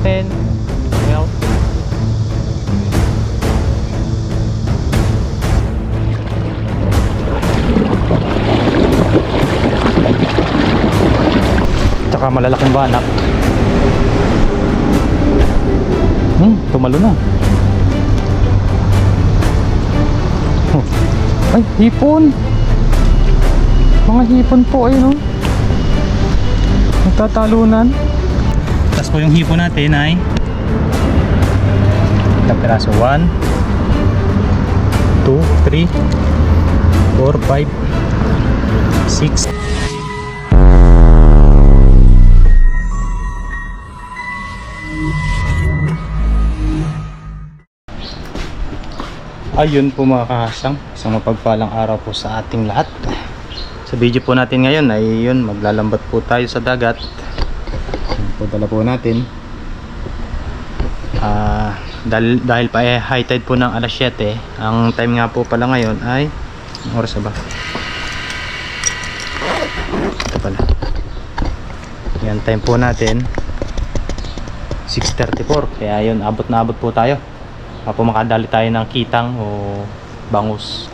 natin. Well, tsaka malalaking banak. Tumalo na. Ay, hipon. Mga hipon po, ayun, no? Nagtatalunan. Tapos po yung hipon natin ay ilang piraso? 1 2 3 4 5 6. Ayun po mga kahasang, isang mapagpalang araw po sa ating lahat. Sa video po natin ngayon ay yun, maglalambat po tayo sa dagat. Yun po dala po natin. Dahil pa high tide po ng alas 7. Ang time nga po pala ngayon ay, anong oras ba? Ito pala. Yan, time po natin 6:34. Kaya yun, abot na abot po tayo.Po makadali tayo ng kitang o bangus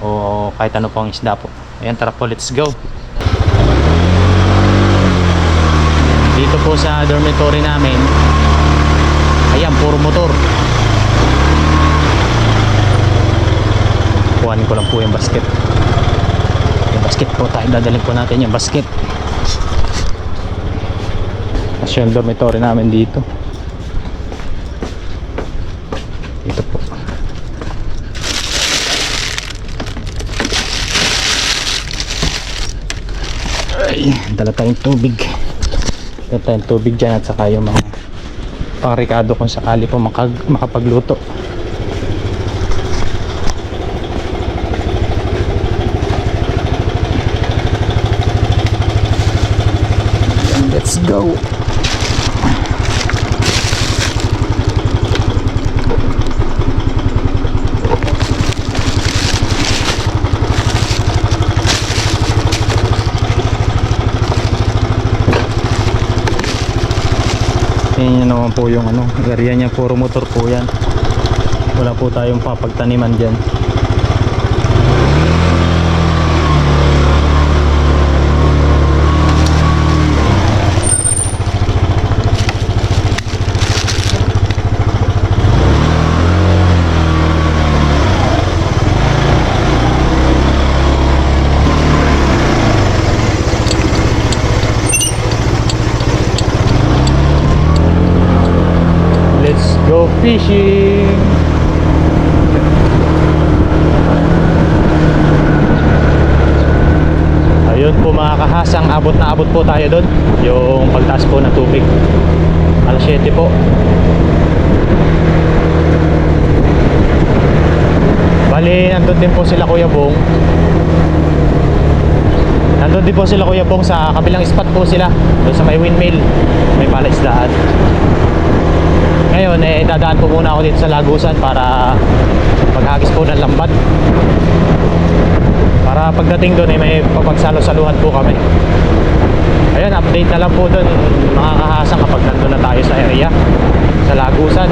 o kahit ano pang isda po. Ayan, tara po, let's go. Dito po sa dormitory namin, ayan, puro motor. Kuhanin ko lang po yung basket. Yung basket po tayo, dadalhin po natin yung basket. Kasi yung dormitory namin dito. Ito po. Ay, dala tayong tubig. Dala tayong tubig dyan at saka yung mga pangrekado kung sakali po makapagluto. Let's go. Yan naman po yung area niya, puro motor po yan. Wala po tayong papagtaniman dyan. Go fishing. Ayun po mga kahasang, abot na abot po tayo doon. Yung pagtaas po ng tubig, alas 7 po. Bali, nandun din po sila Kuya Bong. Nandun din po sila Kuya Bong sa kabilang spot po sila. Doon sa may windmill, may palaisdaan. Ngayon dadaan po muna ako dito sa Lagusan para maghagis po ng lambat. Para pagdating doon may papagsalo-saluhan po kami. Ayun, update na lang po doon mga kahasang kapag nandun na tayo sa area, sa Lagusan.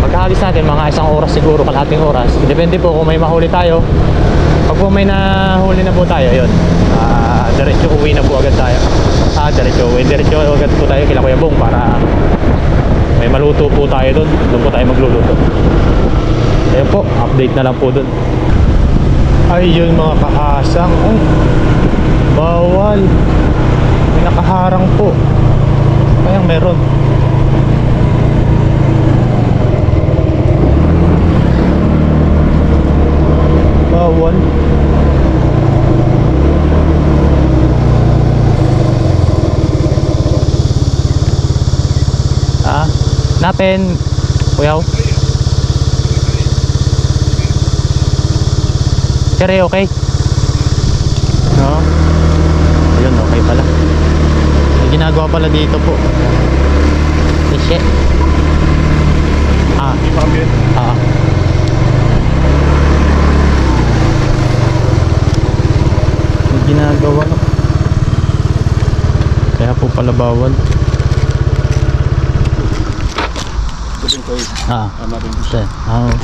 Paghagis natin mga isang oras siguro, kalahating oras. Depende po kung may mahuli tayo. Pag po may nahuli na po tayo, yun, diretso uwi na po agad tayo. Diretso agad po tayo kila Kuya Bong para may maluto po tayo doon. Doon po tayo magluluto. Ayun po, update na lang po doon. Ayun mga kahasang, ay, bawal, may nakaharang po. Kayang meron. Bawal. Natin, kuyaw. Sir, okay? No? Ayun, okay pala. May ginagawa pala dito po. Isye. May ginagawa. Kaya po pala bawal. Tama rin po siya. Oo.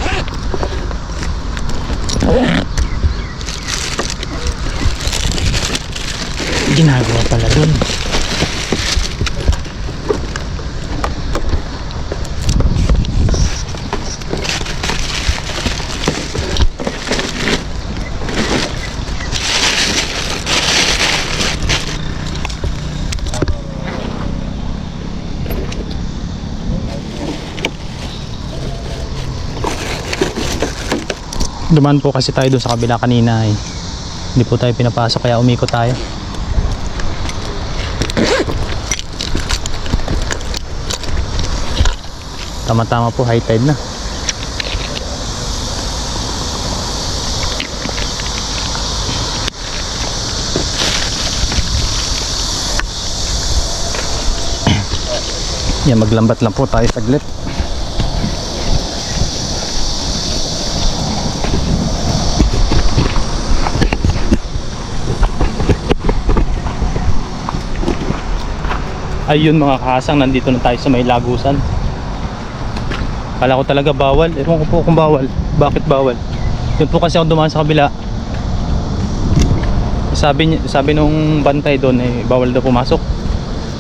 Ginagawa pala dun. Dumaan po kasi tayo doon sa kabila kanina eh. Hindi po tayo pinapasok kaya umikot tayo. Tama-tama po, high tide na. Yan, maglambat lang po tayo saglit. Ayun mga kahasang, nandito na tayo sa may lagusan. Kala ko talaga bawal. Ewan ko po kung bawal. Bakit bawal? Doon po kasi ako dumaan sa kabila. Sabi nung bantay doon eh, bawal daw pumasok.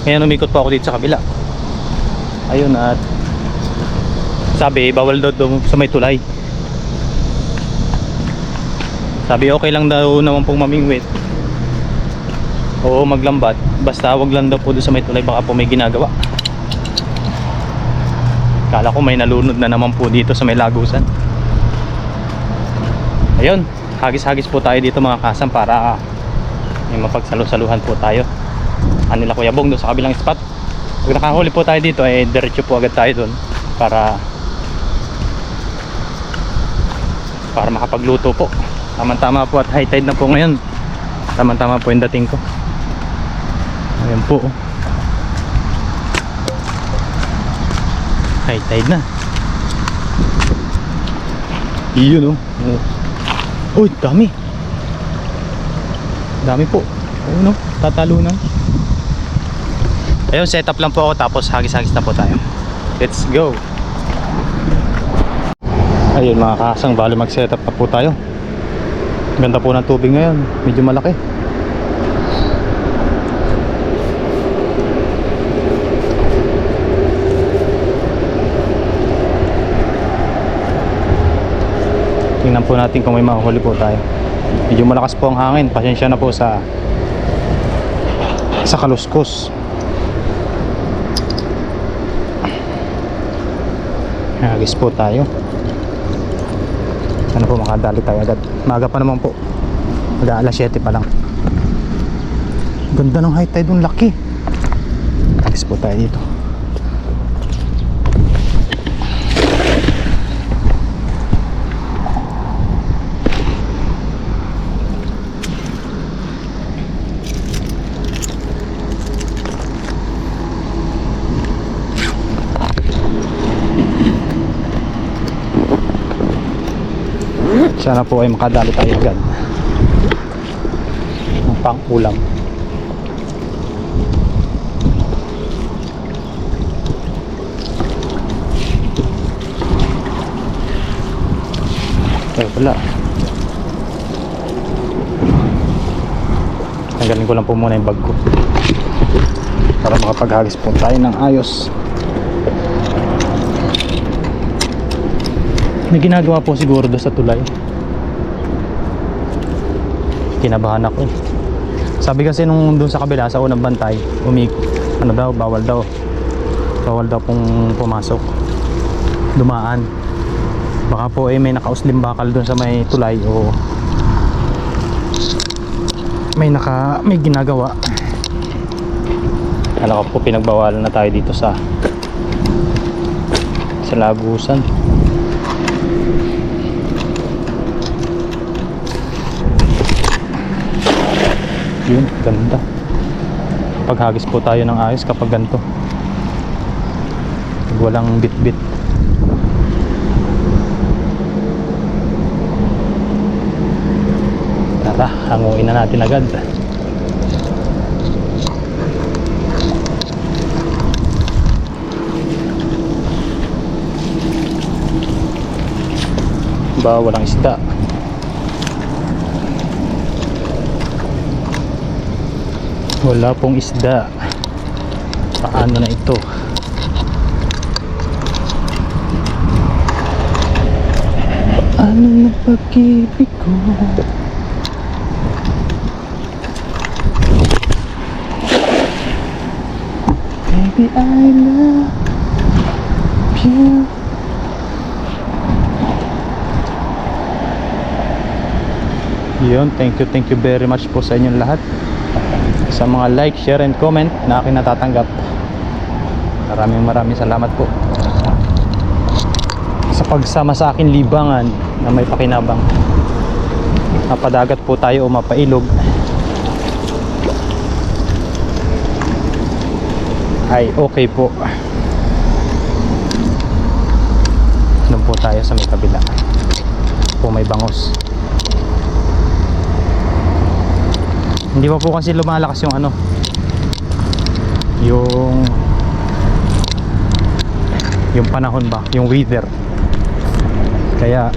Kaya umikot pa ako dito sa kabila. Ayun, at sabi bawal daw sa may tulay. Sabi okay lang daw naman pong mamingwit. Oo, maglambat. Basta wag lang daw po doon sa may tulay, baka po may ginagawa. Kala ko may nalunod na naman po dito sa may lagusan. Ayun, hagis-hagis po tayo dito mga kasam para may mapagsalu-saluhan po tayo. Nila Kuya Bong doon sa kabilang spot. Pag nakahuli po tayo dito ay diretso po agad tayo doon para makapagluto po. Tama-tama po at high tide na po ngayon. Tama-tama po yung dating ko. Ayan po. High tide na. Iyon oh. Uy, dami. Dami po. Oo no, tatalo na. Ayun, set up lang po ako tapos hagis-hagis na po tayo. Let's go. Ayun mga kasang, bali mag-set up na po tayo. Ganda po ng tubig ngayon. Medyo malaki. Tingnan po natin kung may mahuli po tayo. Medyo malakas po ang hangin. Pasensya na po sa kaluskos. Hagis po tayo. Ano po, makadali tayo agad. Maaga pa naman po. Mag-aalas 7 pa lang. Ganda ng high tide, laki. Hagis po tayo dito. Sana po ay makadali tayo agad ng pang-ulam. Ay wala. Tanggalin ko lang po muna yung bag ko para makapaghagis po tayo ng ayos. May ginagawa po siguro doon sa tulay. Kinabahan ako eh. Sabi kasi nung doon sa kabila sa unang bantay, ano daw, bawal daw pong pumasok, dumaan. Baka po eh may nakauslim bakal doon sa may tulay o may ginagawa. Kala ko po pinagbawalan na tayo dito sa lagusan. Yun, ganda. Paghagis po tayo ng ayos kapag ganito. Walang bit-bit. Tara, hanguin na natin agad. ba walang isda? Wala pong isda. Paano na ito? Paano na pag-ibig ko? Baby, I love you. Yun, thank you very much po sa inyong lahat, sa mga like, share and comment na aking natatanggap. Maraming salamat po sa pagsama sa akin libangan na may pakinabang. Mapadagat po tayo o mapailog, ay okay po. Doon po tayo sa may kabila po, may bangos. Hindi pa po kasi lumalakas yung ano, yung panahon ba, yung weather. Kaya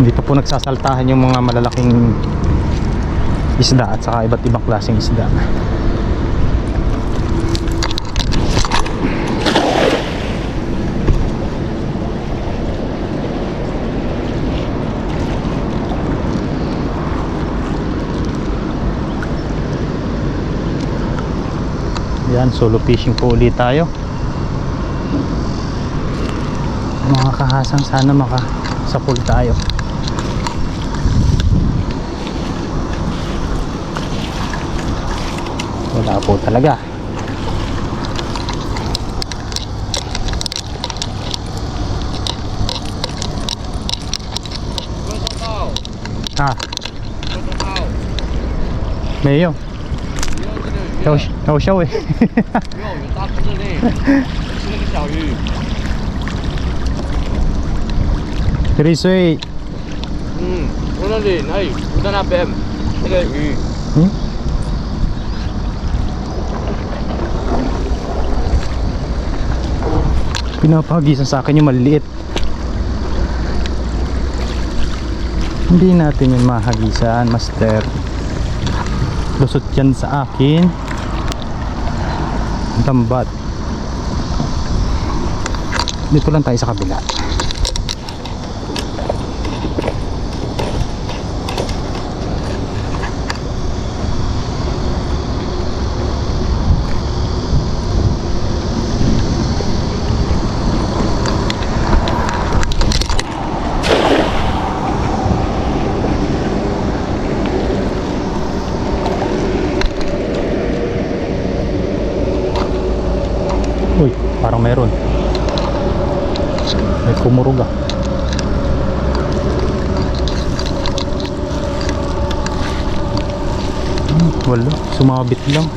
hindi pa po nagsasaltahan yung mga malalaking isda at saka iba't ibang klaseng isda. Yan, solo fishing po ulit tayo. Mga kahasang, sana makasapul tayo. Wala po talaga. Ah, Mayo. 要笑诶！有大只的嘞，是那个小鱼。 3岁。我那里那里，我在那边那个鱼。Pinapagisan sa akin yung maliliit. Hindi natin yung mahagisan, master. Lusot yan sa akin. Tambat. Dito lang tayo sa kabila. Uy, parang meron. May kumurog ah. Wala, sumabit lang.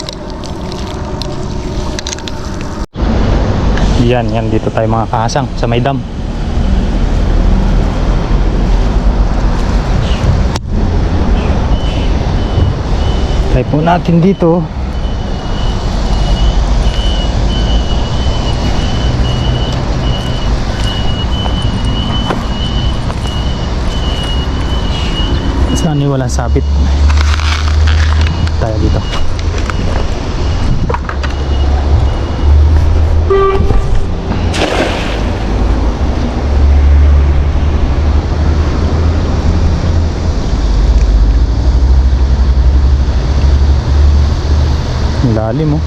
Yan, dito tayo mga kahasang sa may dam. Try po natin dito. Saan yung walang sabit? Tayo dito. Lalim oh.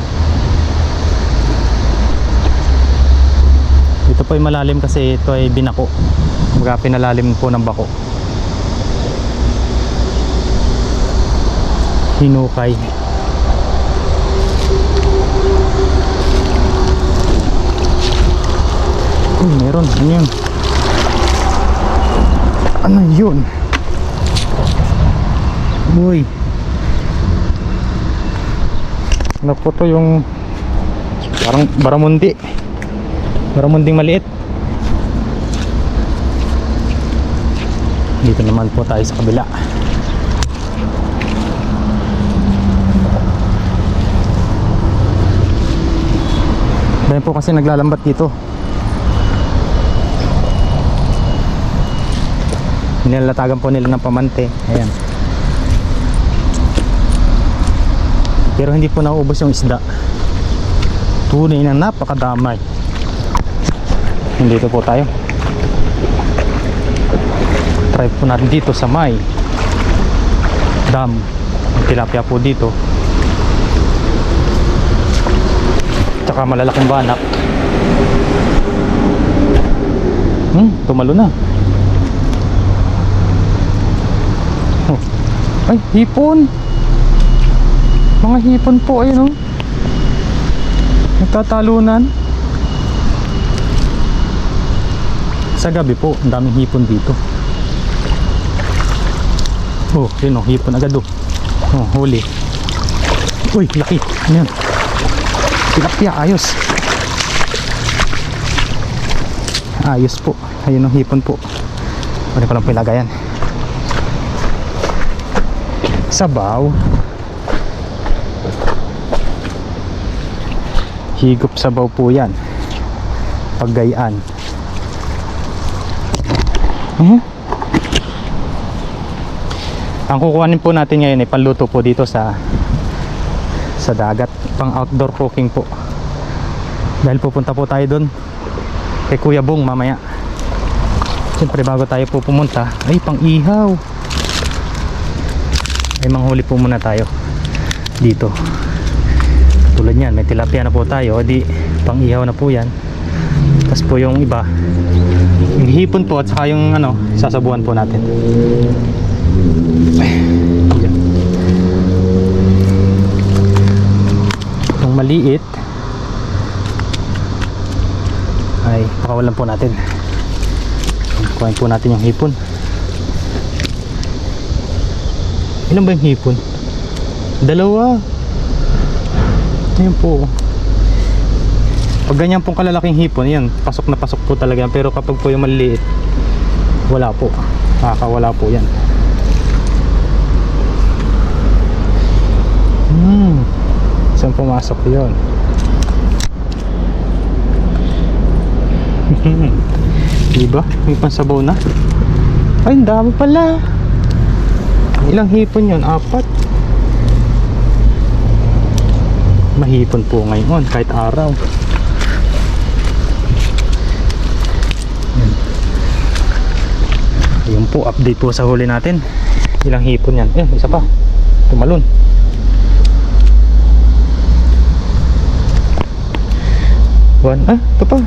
Ito po ay malalim kasi ito ay binako. Mga pinalalim po ng bako. Hinukay. Uy, meron. Ano yun? Ano yun? Uy. Ano po to, yung parang baramundi. Baramunding maliit. Dito naman po tayo sa kabila. Dahil po kasi naglalambat dito. Nilalatagan po nila ng pamante. Ayan. Pero hindi po nauubos yung isda. Tunay na napakadamay. Dito po tayo. Try po natin dito sa may dam. May tilapia po dito. Tsaka malalaking banak. Tumalo na. Oh. Ay, hipon. Mga hipon po, ayun oh. Nagtatalunan. Sa gabi po, ang daming hipon dito. Oh, yun oh, hipon agad oh. Oh, huli. Uy, laki. Ano yun? Tilapia, ayos. Ayos po. Ayun ang hipon po. Pwede ko lang pilagayan. Sabaw. Higop sabaw po yan. Paggayaan. Ang kukuhanin po natin ngayon ay panluto po dito sa dagat. Pang outdoor cooking po. Dahil pupunta po tayo doon kay Kuya Bong mamaya. Siyempre bago tayo po pumunta ay pang ihaw. Ay manghuli po muna tayo dito. Tulad yan, may tilapia na po tayo. Di pang ihaw na po yan. Tapos po yung iba, yung hipon po at saka yung ano, sasabuhan po natin. Yung maliit ay pakawalan po natin. Kuhain po natin yung hipon. Ilan ba yung hipon? Dalawa. Ayan po. Pag ganyan pong kalalaking hipon, yan, pasok na pasok po talaga yan. Pero kapag po yung maliliit, wala po. Nakakawala po yan. Saan pumasok yun? Diba? May pansabaw na. Ay, ang dami pala. Ilang hipon yun? 4. Mahipon po ngayon kahit araw. Ayun po, update po sa huli natin. Ilang hipon yan? Isa pa. Tumalon. Ito pa.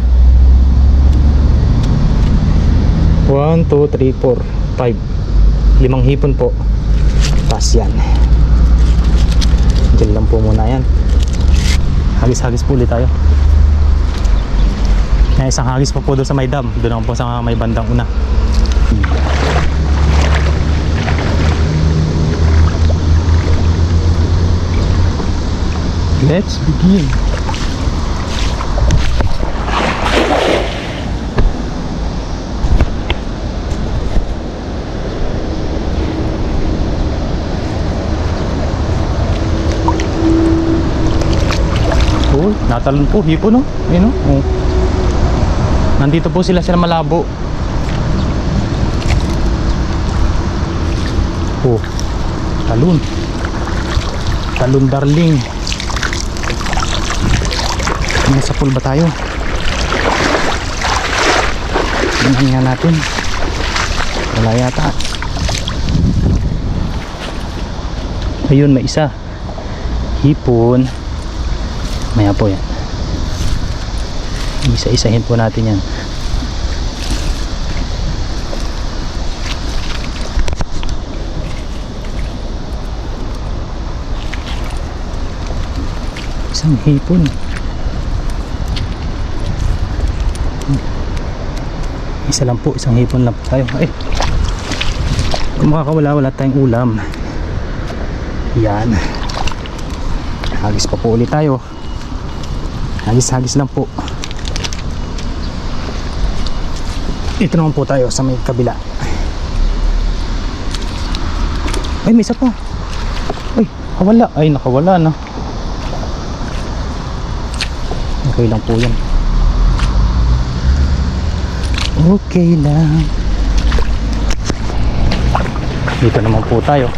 1, 2, 3, 4, 5. 5 hipon po. Tas yan. Diyan lang po muna yan. Hagis-hagis po ulit tayo. May isang hagis pa po doon sa may dam. Doon ako po sa may bandang una. Let's begin. Natalon po, hipon no? Ayun no? Oh. Nandito po sila malabo. Oh. Talon. Talon darling. Nasa pool ba tayo? Tingnan nga natin. Wala yata. Ayun, may isa. Hipon. Maya po yan. Isa-isahin po natin yan. Isang hipon. Isa lang po, isang hipon lang po tayo. Ay, kung makakawala, wala tayong ulam. Yan. Hagis pa po ulit tayo. Hagis-hagis lang po. Dito naman po tayo sa may kabila. Ay, may isa pa. Ay, nakawala. Ay, nakawala na. Okay lang po yan. Okay lang. Dito naman po tayo.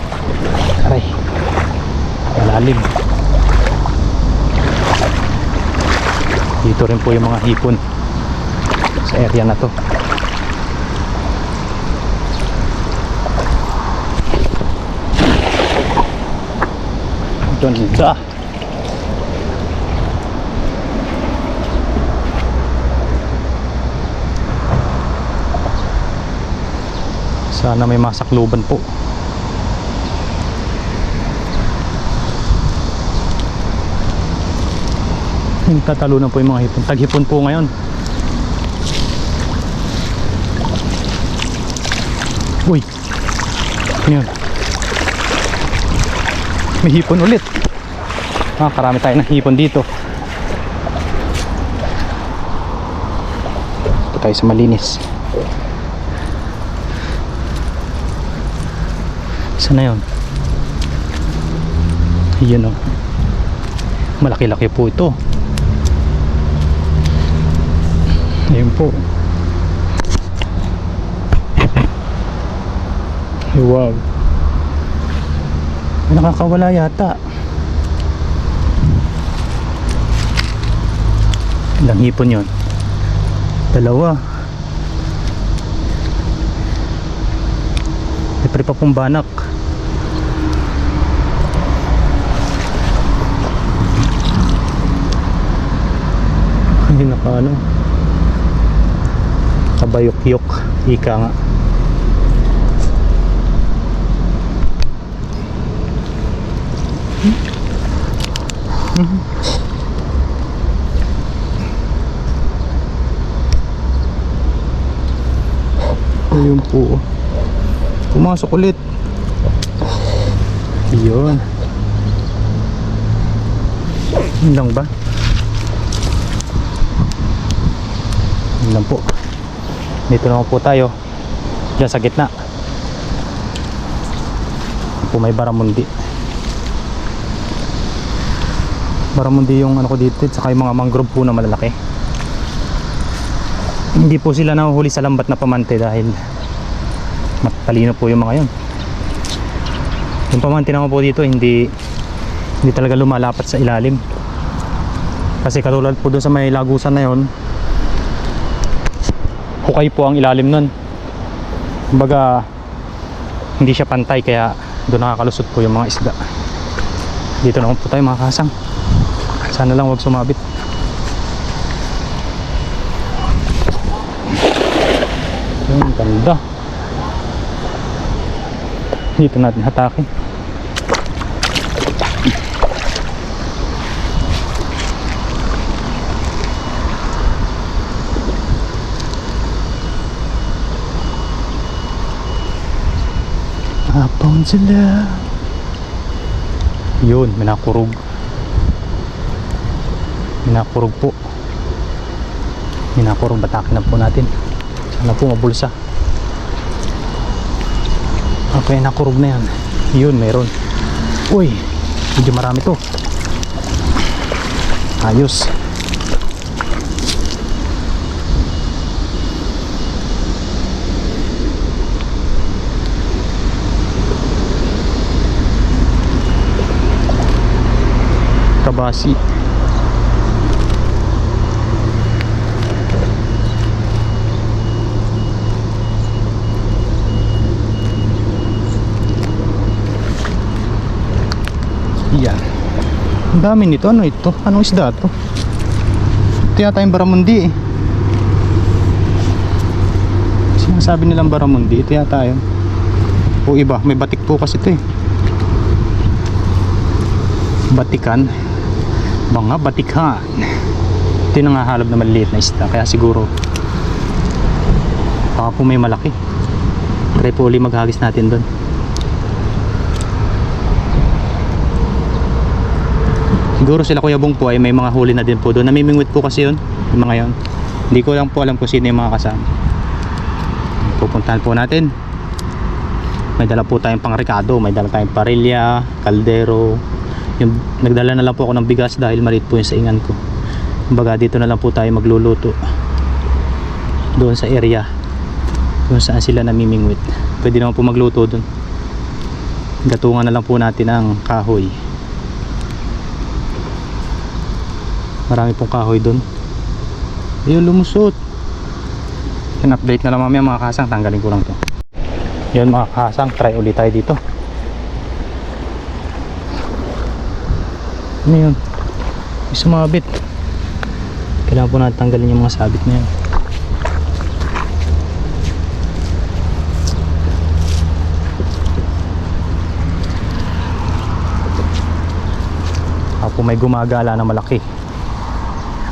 Aray, malalim. Dito rin po yung mga hipon sa area na to. Ganda. Sana may masakluban po. Tatalunan po yung mga hipon. Taghipon po ngayon. Uy, ano yun? May hipon ulit. Karami tayo ng hipon dito. Ito tayo sa malinis. Saan na yun? Ayun o. Malaki-laki po ito. Ayun po. Wow. Nakakawala yata. Ilang hipon yun? Dalawa. May pa pong banak. Ay, naka kabayok-yok. Ika nga. Ayun po. Pumasok ulit. Ayun. Yun lang ba? Yun lang po. Dito naman po tayo. Diyan sa gitna. Po may baramundi. Baramundi yung ano ko dito, saka yung mga mangrove po na malalaki. Hindi po sila nahuhuli sa lambat na pamante dahil matalino po yung mga yun. Yung pamante naman po dito hindi talaga lumalapat sa ilalim. Kasi katulad po doon sa may lagusan na yun, hukay po ang ilalim nun. Kumbaga hindi siya pantay kaya doon nakakalusot po yung mga isda. Dito naman po tayo mga kasang. Sana lang wag sumabit. Ang ganda. Dito natin hatakin. Apon sila. Yun, minakurog. Minakurog po. Minakurog, batakin na po natin. Sana po mabulsa. Okay, nakurog na yan. Yun, meron. Uy, medyo marami to. Ayos. Kabasi. Yan. Ang dami nito. Ano ito? Anong isda to? Ito yata yung baramundi eh. Sinasabi nilang baramundi. Ito yata yun. O iba. May batik po kasi ito eh. Batikan. Mga batikan. Ito yung nangahalab na maliliit na isda. Kaya siguro baka po may malaki. Try po ulit maghagis natin doon. Siguro sila Kuya Bong po ay may mga huli na din po doon. Namimingwit po kasi yun, yung mga yun. Hindi ko lang po alam kung sino yung mga kasama. Pupuntahan po natin. May dala po tayong pangrekado. May dala tayong parilya, kaldero. Yung, nagdala na lang po ako ng bigas dahil maliit po yung saingan ko. Kumbaga dito na lang po tayo magluluto. Doon sa area. Doon saan sila namimingwit. Pwede naman po magluto doon. Gatungan na lang po natin ang kahoy. Marami pong kahoy doon. Ayun, lumusot. In-update na lang mamaya mga kasang. Tanggalin ko lang to. Yun mga kasang, try ulit tayo dito. Ano yun? May sumabit. Kailangan po natin tanggalin yung mga sabit na yun. Ako may gumagala na malaki.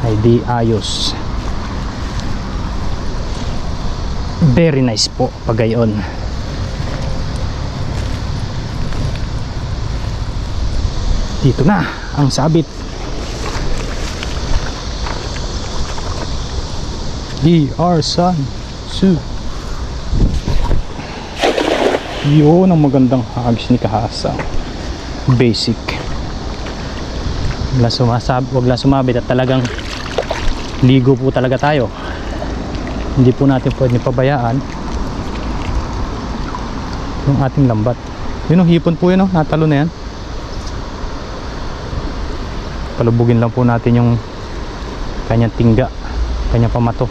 Ay di ayos. Very nice po pag gayon. Dito na ang sabit. DR Sun Su. Yun ang magandang hagis ni Kahasa. Basic. Wag lang sumabit at talagang ligo po talaga tayo. Hindi po natin pwedeng pabayaan yung ating lambat. Yun ang hipon po yun, natalo na yan. Palubugin lang po natin yung kanyang tingga, kanyang pamato,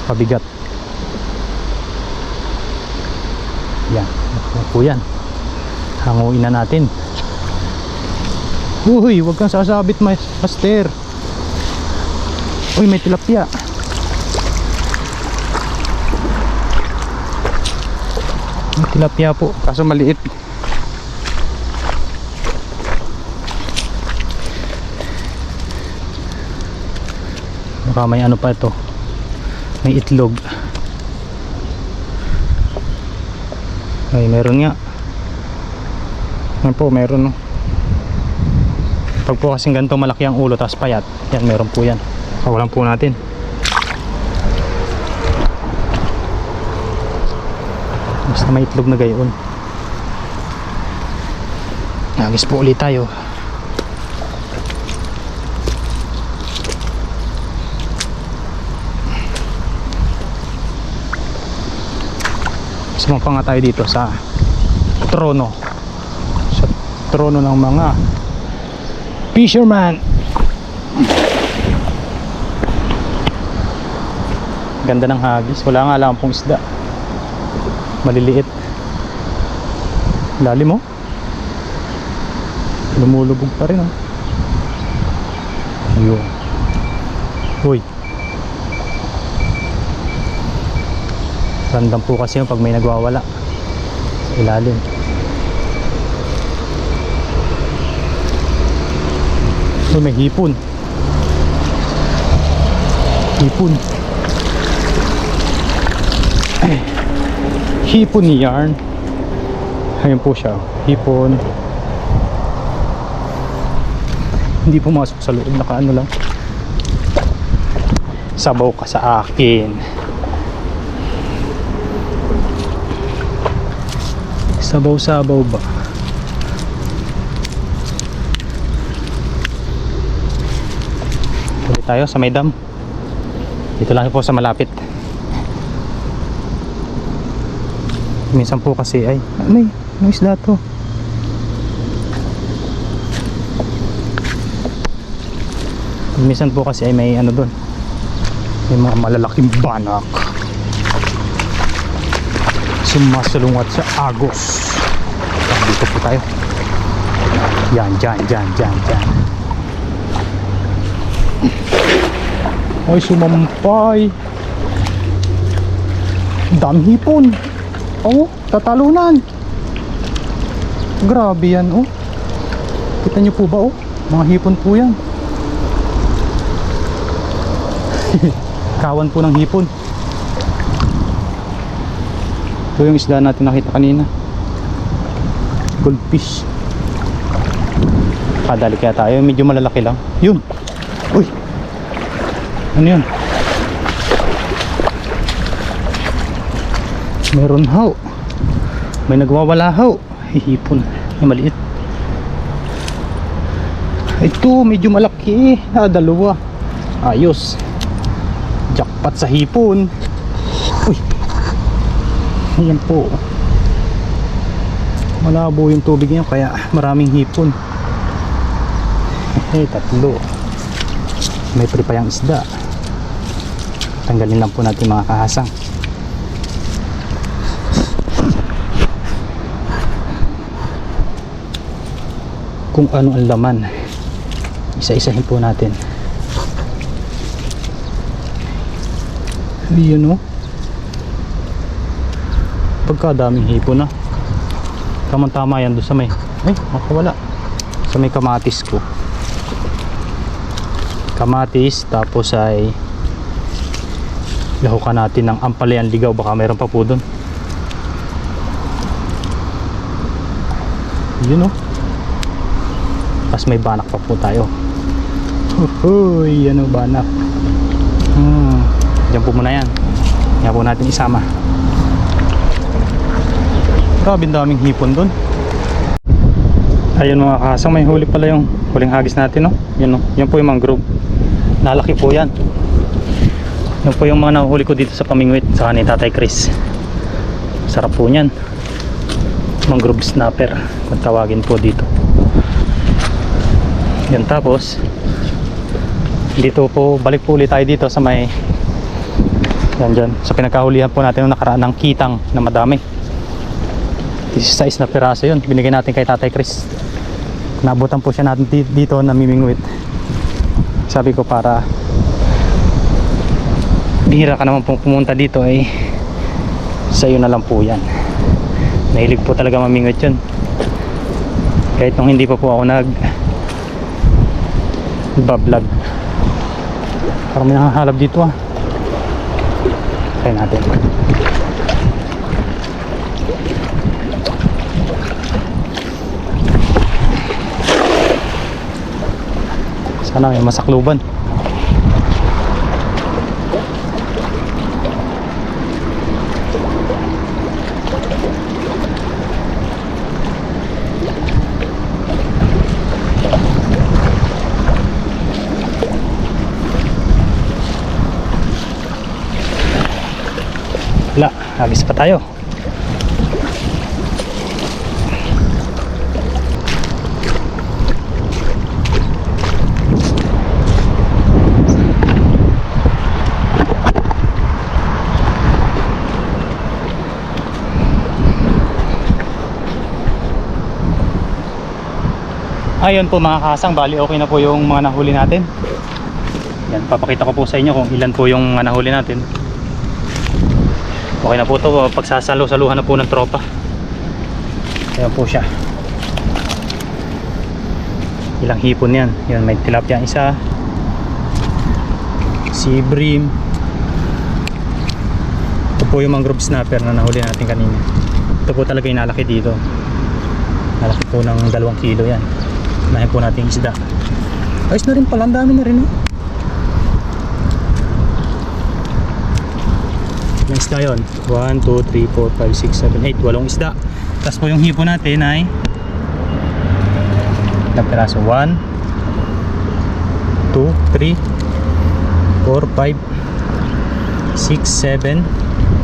pabigat. Yan, po yan. Hanguin na natin. Uy, wag kang sasabit, master. Uy, may tilapia. May tilapia po, kaso maliit. Baka may ano pa ito. May itlog. Ay, meron nga. Yan po, meron no. Pag po kasing ganito malaki ang ulo tapos payat, yan, meron po yan. Kawalan po natin. Basta may itlog na gayon. Nagis po ulit tayo. Sumapa nga tayo dito sa trono. Sa trono ng mga fisherman. Ganda ng hagis. Wala nga lang pong isda. Maliliit. Lalim mo. Lumulubog pa rin. Ayun. Uy. Random po kasi yung pag may nagwawala sa ilalim. So may hipon. Hipon. Hipon ni yarn. Ayun po siya. Hipon. Hindi pumasok sa loob. Nakaano lang. Sabaw ka sa akin. Sabaw-sabaw ba? Tuloy tayo sa may dam. Dito lang po sa malapit. Minsan po kasi ay ano isda to? Minsan po kasi ay may ano doon. May mga malalaking banak. Sumasalungat sa agos. Dito po tayo. Yan, dyan. Ay, sumampay. Dami hipon. Oh, tatalunan. Grabe yan, oh. Kita nyo po ba, oh? Mga hipon po yan. Kawan po ng hipon. Ito yung isda natin nakita kanina. Goldfish. Kadali kaya tayo. Medyo malalaki lang. Yun. Uy. Ano yun? Meron haw. May nagwawala haw. Hihipon. May maliit. Ito medyo malaki. Dalawa. Ayos. Jackpot sa hipon. Uy. Ayan po. malabo yung tubig niya kaya maraming hipon. Tatlo. May pripayang isda. Tanggalin lang po natin mga kahasang. Kung ano ang laman, isa-isahin po natin. Yun o, pagkadaming hipon na. Tama-tama yan doon sa may, ay makawala, sa may kamatis ko. Kamatis, tapos ay lahukan natin ng ampalayan ligaw, baka mayroon pa po doon. Yun o, tapos may banak pa po tayo. Uy, ano banak. Diyan po muna yan. Kaya po natin isama. Grabe daming hipon doon. Ayun mga kasang, may huli pala yung huling hagis natin, no? Yan, no? Yan po yung mangrove. Nalaki po yan. Yan po yung mga nahuli ko dito sa Pamingwit sa ni Tatay Chris. Sarap po niyan. Mangrove snapper kung tawagin po dito. Yan, tapos dito po, balik po ulit tayo dito sa may yan dyan, sa pinagkahulihan po natin nung nakaraan ng kitang na madami. 16 na piraso yun, binigay natin kay Tatay Chris. Nabutan po siya natin dito na Mimingwit. Sabi ko para bihira ka naman pong pumunta dito ay sa iyo na lang po yan. Nahilig po talaga mamingwit yun. Kahit nung hindi pa po ako nag-vlog. Parang may nakahalap dito ah. Try natin. Sana may masakluban. Wala, hagis pa tayo. Ayun po mga kasang, bali okay na po yung mga nahuli natin. Yan, papakita ko po sa inyo kung ilan po yung mga nahuli natin. Okay na po ito, pagsasalo-saluhan na po ng tropa. Ayan po siya. Ilang hipon yan. Yan, may tilapia isa, sea bream. Ito po yung mangrove snapper na nahuli natin kanina. Ito po talaga yung nalaki dito. Nalaki po ng 2 kilo yan. Nahin po natin isda. Ayos na rin pala, ang dami na rin oh. Yung isda yun 1, 2, 3, 4, 5, 6, 7, 8 8 isda. Tapos po yung hipo natin ay ilang piraso? 1, 2, 3, 4, 5, 6, 7,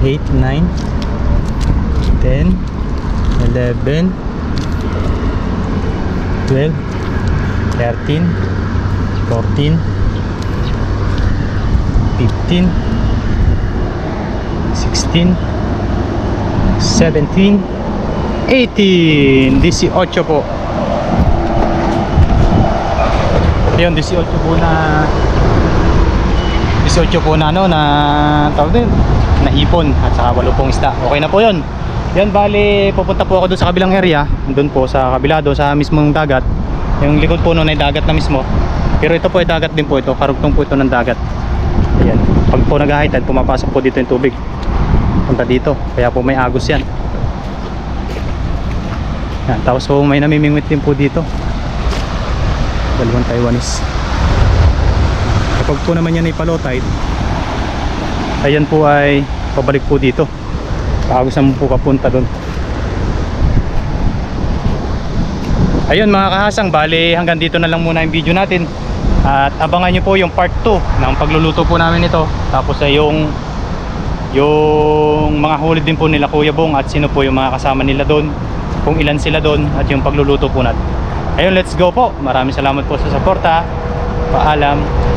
8, 9, 10, 11, 12, 13, 14, 15, 16, 17, 18, 18 po. Ayun, 18 po na 18 po na ano na tawag din na hipon at saka 8 pong isda. Okay na po yun. Yan, bali pupunta po ako doon sa kabilang area, doon po sa kabila, doon sa mismong dagat. Yung likod po noon ay dagat na mismo. Pero ito po ay dagat din po ito, karugtong po ito ng dagat. Ayan, pag po nag-high tide, pumapasok po dito yung tubig punta dito, kaya po may agos yan. Yan, tapos po may namimingwit din po dito, dalawang Taiwanese. Kapag po naman yan ay low tide, ayan po ay pabalik po dito. Agos naman po papunta doon. Ayun mga kahasang, bali hanggang dito na lang muna yung video natin. At abangan nyo po yung part 2 ng pagluluto po namin ito. Tapos ay yung mga huli din po nila Kuya Bong at sino po yung mga kasama nila doon. kung ilan sila doon at yung pagluluto po natin. Ayun, let's go po. Maraming salamat po sa suporta. Paalam.